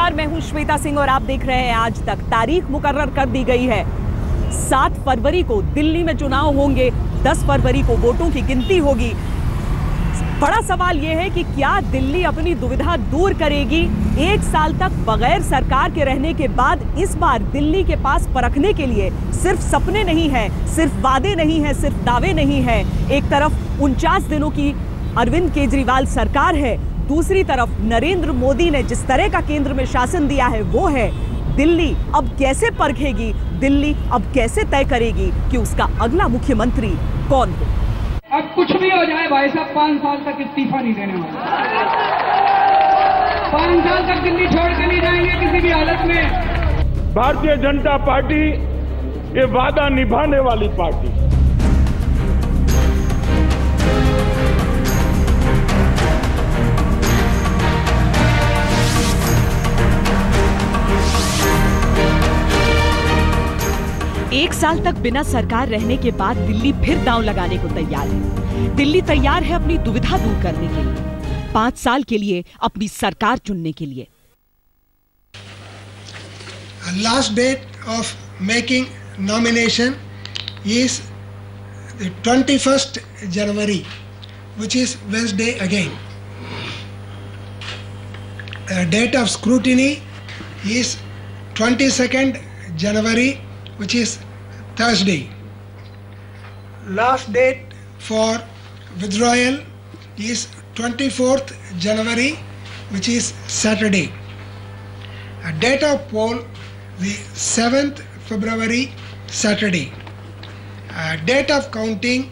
नमस्कार, मैं हूं श्वेता सिंह और आप देख रहे हैं आज तक। तारीख मुकर्रर कर दी गई है। 7 फरवरी को दिल्ली में चुनाव होंगे, 10 फरवरी को वोटों की गिनती होगी। बड़ा सवाल यह है कि क्या दिल्ली अपनी दुविधा दूर करेगी? 1 साल तक बगैर सरकार के रहने के बाद इस बार दिल्ली के पास परखने के लिए सिर्फ सपने नहीं है, सिर्फ वादे नहीं है, सिर्फ दावे नहीं है। एक तरफ 49 दिनों की अरविंद केजरीवाल सरकार है, दूसरी तरफ नरेंद्र मोदी ने जिस तरह का केंद्र में शासन दिया है वो है। दिल्ली अब कैसे परखेगी? दिल्ली अब कैसे तय करेगी कि उसका अगला मुख्यमंत्री कौन हो? अब कुछ भी हो जाए भाई साहब, 5 साल तक इस्तीफा नहीं देने वाले। 5 साल तक दिल्ली छोड़ के नहीं जाएंगे किसी भी हालत में। भारतीय जनता पार्टी ये वादा निभाने वाली पार्टी। एक साल तक बिना सरकार रहने के बाद दिल्ली फिर दांव लगाने को तैयार है। दिल्ली तैयार है अपनी दुविधा दूर करने के लिए, 5 साल के लिए अपनी सरकार चुनने के लिए। Last date of making nomination is the 21st January, which is Wednesday again. Date of scrutiny is 22nd January, which is Thursday. Last date for withdrawal is 24th January, which is Saturday. Date of poll the 7th February, Saturday. Date of counting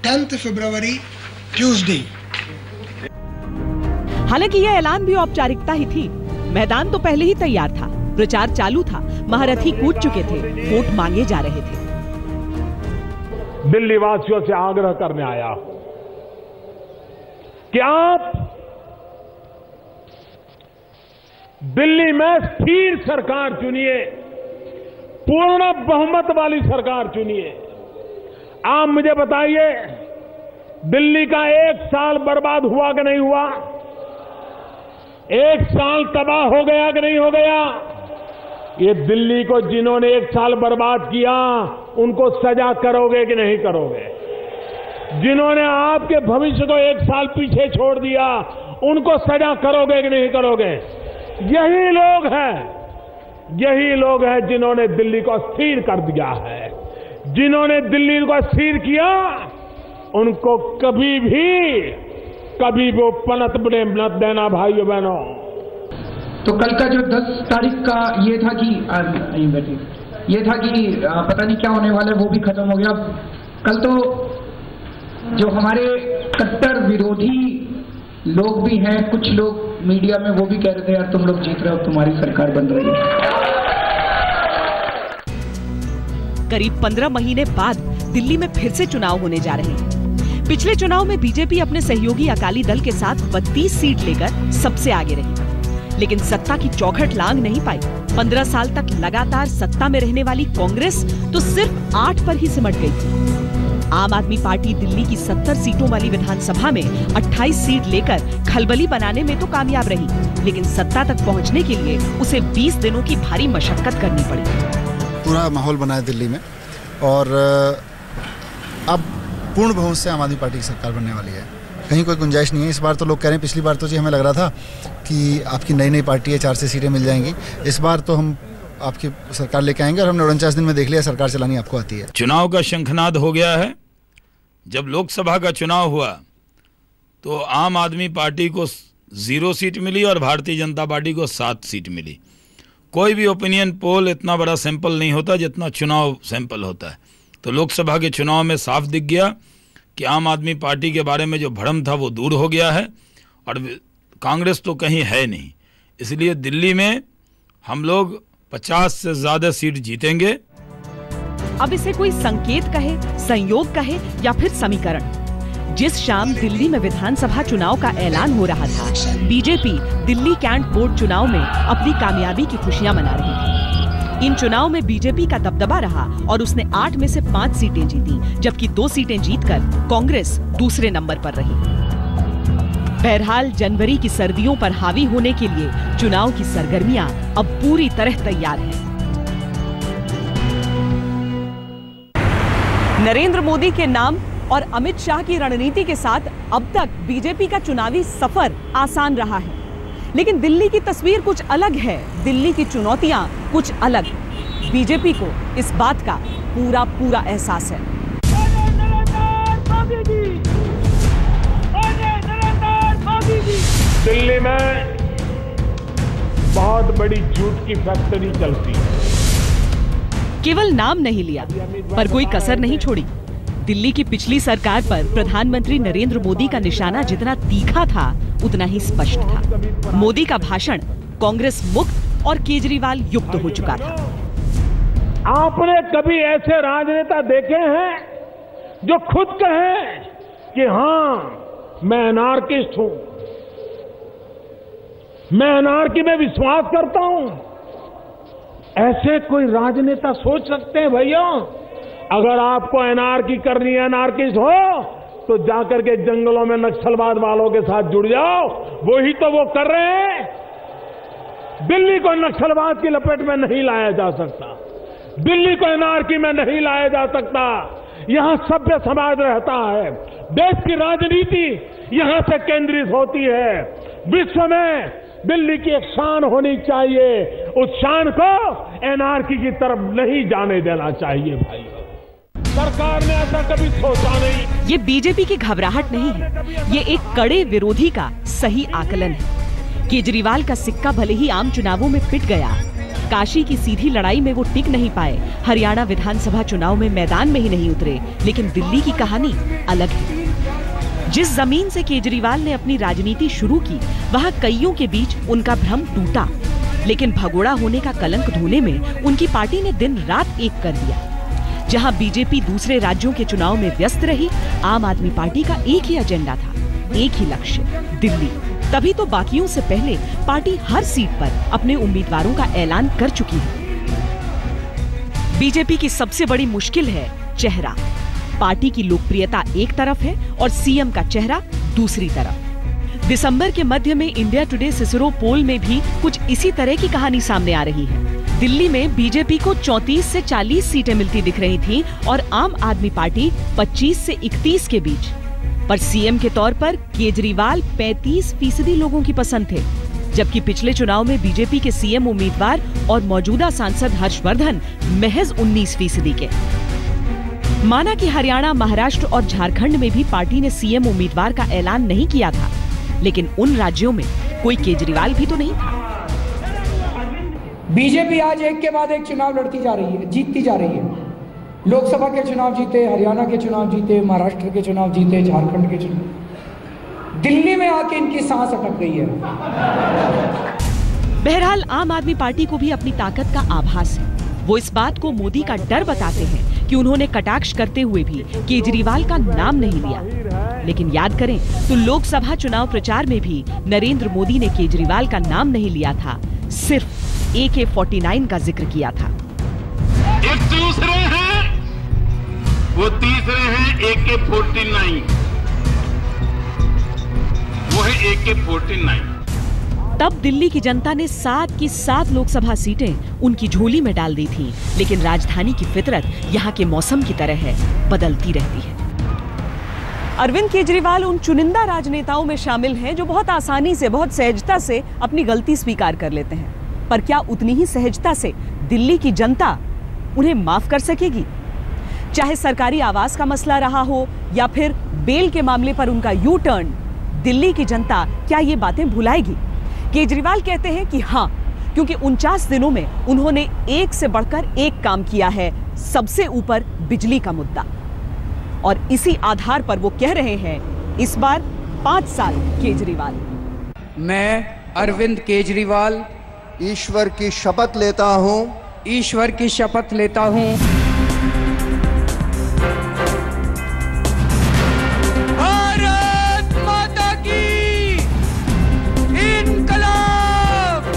10th February, Tuesday. हालांकि यह ऐलान भी औपचारिकता ही थी। मैदान तो पहले ही तैयार था, प्रचार चालू था, महारथी कूद चुके थे, वोट मांगे जा रहे थे। दिल्ली वासियों से आग्रह करने आया कि आप दिल्ली में स्थिर सरकार चुनिए, पूर्ण बहुमत वाली सरकार चुनिए। आप मुझे बताइए, दिल्ली का 1 साल बर्बाद हुआ कि नहीं हुआ? 1 साल तबाह हो गया कि नहीं हो गया? ये दिल्ली को जिन्होंने 1 साल बर्बाद किया उनको सजा करोगे कि नहीं करोगे? जिन्होंने आपके भविष्य को 1 साल पीछे छोड़ दिया उनको सजा करोगे कि नहीं करोगे? यही लोग हैं जिन्होंने दिल्ली को अस्थिर कर दिया है। जिन्होंने दिल्ली को अस्थिर किया उनको कभी वो पनपने मत देना भाइयों बहनों। तो कल का जो 10 तारीख का ये था कि पता नहीं क्या होने वाला है, वो भी खत्म हो गया। कल तो जो हमारे कट्टर विरोधी लोग भी हैं, कुछ लोग मीडिया में वो भी कह रहे थे यार तुम लोग जीत रहे हो, तुम्हारी सरकार बन रही है। करीब 15 महीने बाद दिल्ली में फिर से चुनाव होने जा रहे हैं। पिछले चुनाव में बीजेपी अपने सहयोगी अकाली दल के साथ 32 सीट लेकर सबसे आगे रही, लेकिन सत्ता की चौखट लांघ नहीं पाई। 15 साल तक लगातार सत्ता में रहने वाली कांग्रेस तो सिर्फ 8 पर ही सिमट गई थी। आम आदमी पार्टी दिल्ली की 70 सीटों वाली विधानसभा में 28 सीट लेकर खलबली बनाने में तो कामयाब रही, लेकिन सत्ता तक पहुंचने के लिए उसे 20 दिनों की भारी मशक्कत करनी पड़ी। पूरा माहौल बना है दिल्ली में और अब पूर्ण बहुमत से आम आदमी पार्टी की सरकार बनने वाली है। कहीं कोई गुंजाइश नहीं है। इस बार तो लोग कह रहे हैं, पिछली बार तो जी हमें लग रहा था कि आपकी नई पार्टी है, 4 से सीटें मिल जाएंगी। इस बार तो हम आपकी सरकार लेके आएंगे और हमने 49 दिन में देख लिया सरकार चलानी आपको आती है। चुनाव का शंखनाद हो गया है। जब लोकसभा का चुनाव हुआ तो आम आदमी पार्टी को 0 सीट मिली और भारतीय जनता पार्टी को 7 सीट मिली। कोई भी ओपिनियन पोल इतना बड़ा सैंपल नहीं होता जितना चुनाव सैंपल होता है। तो लोकसभा के चुनाव में साफ दिख गया कि आम आदमी पार्टी के बारे में जो भ्रम था वो दूर हो गया है और कांग्रेस तो कहीं है नहीं। इसलिए दिल्ली में हम लोग 50 से ज्यादा सीट जीतेंगे। अब इसे कोई संकेत कहे, संयोग कहे या फिर समीकरण, जिस शाम दिल्ली में विधानसभा चुनाव का ऐलान हो रहा था, बीजेपी दिल्ली कैंट बोर्ड चुनाव में अपनी कामयाबी की खुशियां मना रही थी। इन चुनाव में बीजेपी का दबदबा रहा और उसने 8 में से 5 सीटें जीती, जबकि 2 सीटें जीतकर कांग्रेस दूसरे नंबर पर रही। बहरहाल जनवरी की सर्दियों पर हावी होने के लिए चुनाव की सरगर्मियां अब पूरी तरह तैयार हैं। नरेंद्र मोदी के नाम और अमित शाह की रणनीति के साथ अब तक बीजेपी का चुनावी सफर आसान रहा है, लेकिन दिल्ली की तस्वीर कुछ अलग है। दिल्ली की चुनौतियां कुछ अलग। बीजेपी को इस बात का पूरा एहसास है। दिल्ली में बहुत बड़ी झूठ की फैक्ट्री चलती है। केवल नाम नहीं लिया पर कोई कसर नहीं छोड़ी। दिल्ली की पिछली सरकार पर प्रधानमंत्री नरेंद्र मोदी का निशाना जितना तीखा था उतना ही स्पष्ट था। मोदी का भाषण कांग्रेस मुक्त और केजरीवाल युक्त हो चुका था। आपने कभी ऐसे राजनेता देखे हैं जो खुद कहें कि हाँ मैं एनार्किस्ट हूं, मैं एनार्की में विश्वास करता हूं? ऐसे कोई राजनेता सोच सकते हैं भैया? अगर आपको एनार्की करनी है, एनार्किस्ट हो, तो जाकर के जंगलों में नक्सलवाद वालों के साथ जुड़ जाओ। वही तो वो कर रहे हैं। दिल्ली को नक्सलवाद की लपेट में नहीं लाया जा सकता, दिल्ली को एनार्की में नहीं लाया जा सकता। यहां सभ्य समाज रहता है, देश की राजनीति यहां से केंद्रित होती है। विश्व में दिल्ली की एक शान होनी चाहिए, उस शान को एनार्की की तरफ नहीं जाने देना चाहिए भाई। सरकार ने ऐसा कभी सोचा नहीं। ये बीजेपी की घबराहट नहीं है, ये एक कड़े विरोधी का सही आकलन है। केजरीवाल का सिक्का भले ही आम चुनावों में पिट गया, काशी की सीधी लड़ाई में वो टिक नहीं पाए, हरियाणा विधानसभा चुनाव में मैदान में ही नहीं उतरे, लेकिन दिल्ली की कहानी अलग है। जिस जमीन से केजरीवाल ने अपनी राजनीति शुरू की, वहां कईयों के बीच उनका भ्रम टूटा, लेकिन भगोड़ा होने का कलंक धोने में उनकी पार्टी ने दिन रात एक कर दिया। जहां बीजेपी दूसरे राज्यों के चुनाव में व्यस्त रही, आम आदमी पार्टी का एक ही एजेंडा था, एक ही लक्ष्य, दिल्ली। तभी तो बाकियों से पहले पार्टी हर सीट पर अपने उम्मीदवारों का ऐलान कर चुकी है। बीजेपी की सबसे बड़ी मुश्किल है चेहरा। पार्टी की लोकप्रियता एक तरफ है और सीएम का चेहरा दूसरी तरफ। दिसंबर के मध्य में इंडिया टुडे सिसरो पोल में भी कुछ इसी तरह की कहानी सामने आ रही है। दिल्ली में बीजेपी को 34 से 40 सीटें मिलती दिख रही थीं और आम आदमी पार्टी 25 से 31 के बीच। पर सीएम के तौर पर केजरीवाल 35% लोगों की पसंद थे, जबकि पिछले चुनाव में बीजेपी के सीएम उम्मीदवार और मौजूदा सांसद हर्षवर्धन महज 19% के। माना कि हरियाणा, महाराष्ट्र और झारखंड में भी पार्टी ने सीएम उम्मीदवार का ऐलान नहीं किया था, लेकिन उन राज्यों में कोई केजरीवाल भी तो नहीं था। बीजेपी आज एक के बाद एक चुनाव लड़ती जा रही है, जीतती जा रही है। लोकसभा के चुनाव जीते, हरियाणा के चुनाव जीते, महाराष्ट्र के चुनाव जीते, झारखंड के चुनाव। दिल्ली में आके इनकी सांस अटक गई है। बहरहाल आम आदमी पार्टी को भी अपनी ताकत का आभास है। वो इस बात को मोदी का डर बताते हैं कि उन्होंने कटाक्ष करते हुए भी केजरीवाल का नाम नहीं लिया। लेकिन याद करें तो लोकसभा चुनाव प्रचार में भी नरेंद्र मोदी ने केजरीवाल का नाम नहीं लिया था, सिर्फ AK-49 का जिक्र किया था। एक दूसरे हैं, वो तीसरे हैं AK-49, वो है AK-49। तब दिल्ली की जनता ने 7 की 7 लोकसभा सीटें उनकी झोली में डाल दी थीं, लेकिन राजधानी की फितरत यहाँ के मौसम की तरह है, बदलती रहती है। अरविंद केजरीवाल उन चुनिंदा राजनेताओं में शामिल हैं जो बहुत आसानी से, बहुत सहजता से अपनी गलती स्वीकार कर लेते हैं। पर क्या उतनी ही सहजता से दिल्ली की जनता उन्हें माफ कर सकेगी? चाहे सरकारी आवास का मसला रहा हो या फिर बेल के मामले पर उनका यू टर्न, दिल्ली की जनता क्या ये बातें भुलाएगी? केजरीवाल कहते हैं कि हाँ, क्योंकि 49 दिनों में उन्होंने एक से बढ़कर एक काम किया है, सबसे ऊपर बिजली का मुद्दा। और इसी आधार पर वो कह रहे हैं इस बार 5 साल केजरीवाल। मैं अरविंद केजरीवाल ईश्वर की शपथ लेता हूं, ईश्वर की शपथ लेता हूं, भारत माता की इनकलाब।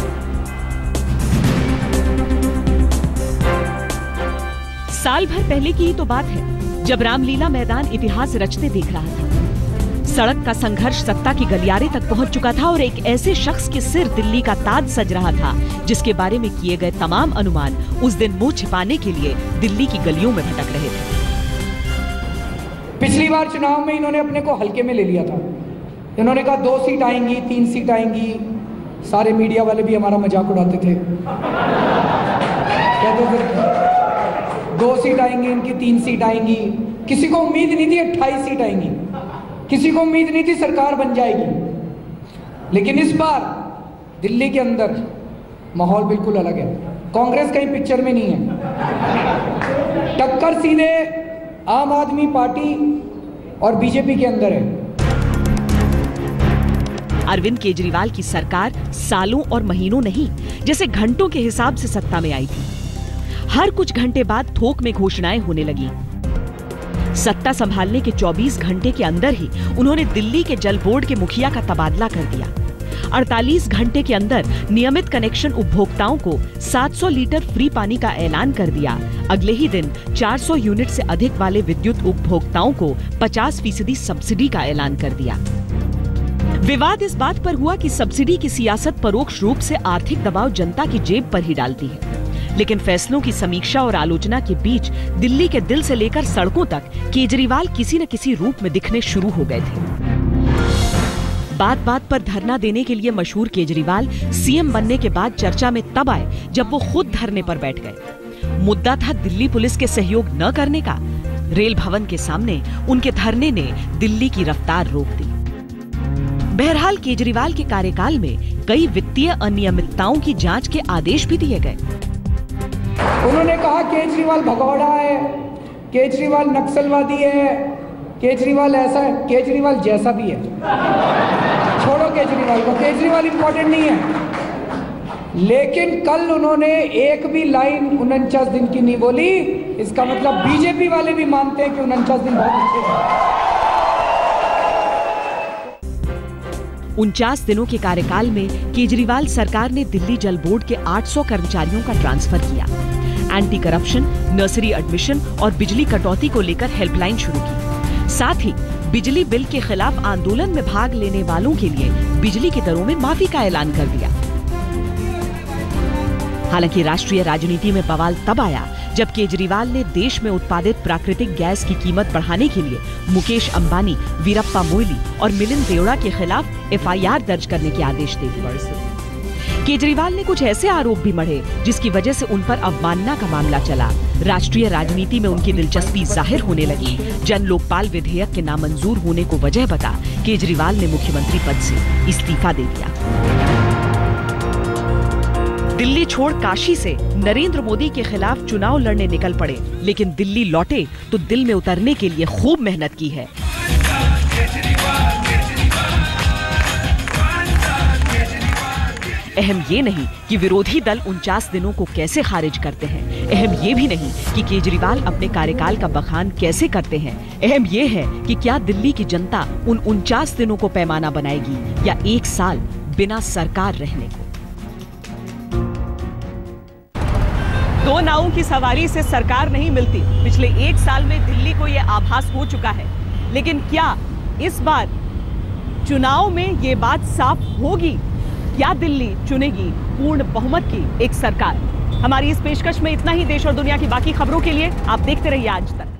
साल भर पहले की ही तो बात है जब रामलीला मैदान इतिहास रचते देख रहा था। सड़क का संघर्ष सत्ता की गलियारे तक पहुंच चुका था और एक ऐसे शख्स के सिर दिल्ली का ताज सज रहा था जिसके बारे में किए गए तमाम अनुमान उस दिन मुंह छिपाने के लिए दिल्ली की गलियों में भटक रहे थे। पिछली बार चुनाव में इन्होंने अपने को हल्के में ले लिया था। इन्होंने कहा 2 सीट आएंगी, 3 सीट आएंगी। सारे मीडिया वाले भी हमारा मजाक उड़ाते थे, कहते थे 2 सीट आएंगी, इनकी 3 सीट आएंगी। किसी को उम्मीद नहीं थी 28 सीट आएंगी, किसी को उम्मीद नहीं थी सरकार बन जाएगी। लेकिन इस बार दिल्ली के अंदर माहौल बिल्कुल अलग है। कांग्रेस कहीं पिक्चर में नहीं है, टक्कर सीधे आम आदमी पार्टी और बीजेपी के अंदर है। अरविंद केजरीवाल की सरकार सालों और महीनों नहीं, जैसे घंटों के हिसाब से सत्ता में आई थी। हर कुछ घंटे बाद थोक में घोषणाएं होने लगी। सत्ता संभालने के 24 घंटे के अंदर ही उन्होंने दिल्ली के जल बोर्ड के मुखिया का तबादला कर दिया। 48 घंटे के अंदर नियमित कनेक्शन उपभोक्ताओं को 700 लीटर फ्री पानी का ऐलान कर दिया। अगले ही दिन 400 यूनिट से अधिक वाले विद्युत उपभोक्ताओं को 50% सब्सिडी का ऐलान कर दिया। विवाद इस बात पर हुआ कि सब्सिडी की सियासत परोक्ष रूप से आर्थिक दबाव जनता की जेब पर ही डालती है, लेकिन फैसलों की समीक्षा और आलोचना के बीच दिल्ली के दिल से लेकर सड़कों तक केजरीवाल किसी न किसी रूप में दिखने शुरू हो गए थे। बात बात पर धरना देने के लिए मशहूर केजरीवाल सीएम बनने के बाद चर्चा में तब आए जब वो खुद धरने पर बैठ गए। मुद्दा था दिल्ली पुलिस के सहयोग न करने का। रेल भवन के सामने उनके धरने ने दिल्ली की रफ्तार रोक दी। बहरहाल केजरीवाल के कार्यकाल में कई वित्तीय अनियमितताओं की जांच के आदेश भी दिए गए। उन्होंने कहा केजरीवाल भगौड़ा है, केजरीवाल नक्सलवादी है, केजरीवाल ऐसा है। केजरीवाल जैसा भी है, छोड़ो केजरीवाल को, केजरीवाल इंपॉर्टेंट नहीं है। लेकिन कल उन्होंने एक भी लाइन 49 दिन की नहीं बोली। इसका मतलब बीजेपी वाले भी मानते हैं कि 49 दिन बहुत अच्छे हैं। 49 दिनों के कार्यकाल में केजरीवाल सरकार ने दिल्ली जल बोर्ड के 800 कर्मचारियों का ट्रांसफर किया। एंटी करप्शन, नर्सरी एडमिशन और बिजली कटौती को लेकर हेल्पलाइन शुरू की। साथ ही बिजली बिल के खिलाफ आंदोलन में भाग लेने वालों के लिए बिजली की दरों में माफी का ऐलान कर दिया। हालांकि राष्ट्रीय राजनीति में बवाल तब आया जब केजरीवाल ने देश में उत्पादित प्राकृतिक गैस की कीमत बढ़ाने के लिए मुकेश अंबानी, वीरप्पा मोइली और मिलिंद देओड़ा के खिलाफ एफआईआर दर्ज करने के आदेश दे दिए। केजरीवाल ने कुछ ऐसे आरोप भी मढ़े जिसकी वजह से उन पर अवमानना का मामला चला। राष्ट्रीय राजनीति में उनकी दिलचस्पी जाहिर होने लगी। जन लोकपाल विधेयक के नामंजूर होने को वजह बता केजरीवाल ने मुख्यमंत्री पद से इस्तीफा दे दिया। दिल्ली छोड़ काशी से नरेंद्र मोदी के खिलाफ चुनाव लड़ने निकल पड़े, लेकिन दिल्ली लौटे तो दिल में उतरने के लिए खूब मेहनत की है। अहम ये नहीं कि विरोधी दल 49 दिनों को कैसे खारिज करते हैं। अहम ये भी नहीं कि केजरीवाल अपने कार्यकाल का बखान कैसे करते हैं। अहम ये है कि क्या दिल्ली की जनता उन 49 दिनों को पैमाना बनाएगी या 1 साल बिना सरकार रहने को। 2 नावों की सवारी से सरकार नहीं मिलती। पिछले 1 साल में दिल्ली को यह आभास हो चुका है, लेकिन क्या इस बार चुनाव में ये बात साफ होगी? क्या दिल्ली चुनेगी पूर्ण बहुमत की एक सरकार? हमारी इस पेशकश में इतना ही। देश और दुनिया की बाकी खबरों के लिए आप देखते रहिए आज तक।